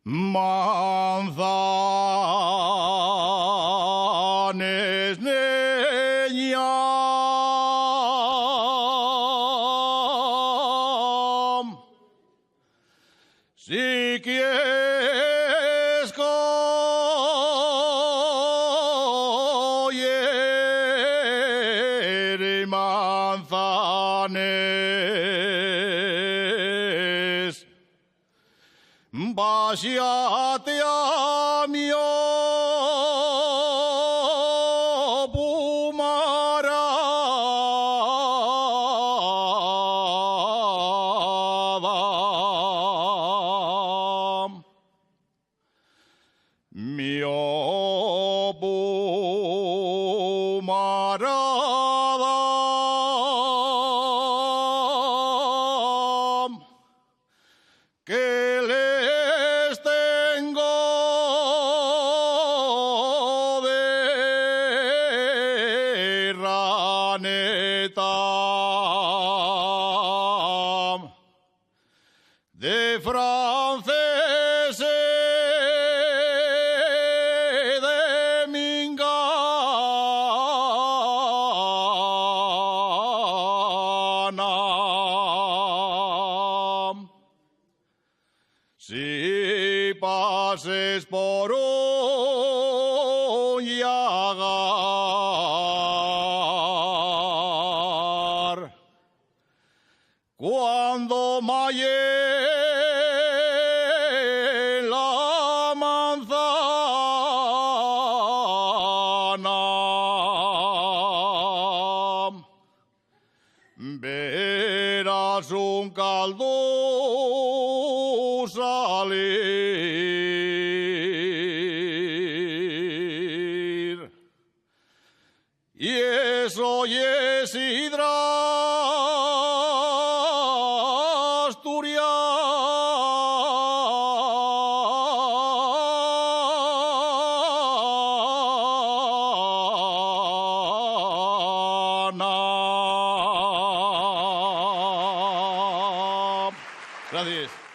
Manzanes, niña, si quieres coger manzanes, váyate a mi pumarada. Mi pumarada, que les tengo de raneta, de franceses, de mingana. Si pases por un llagar, cuando maye la manzana, verás un caldo salir, y eso es sidra asturiana. Gracias.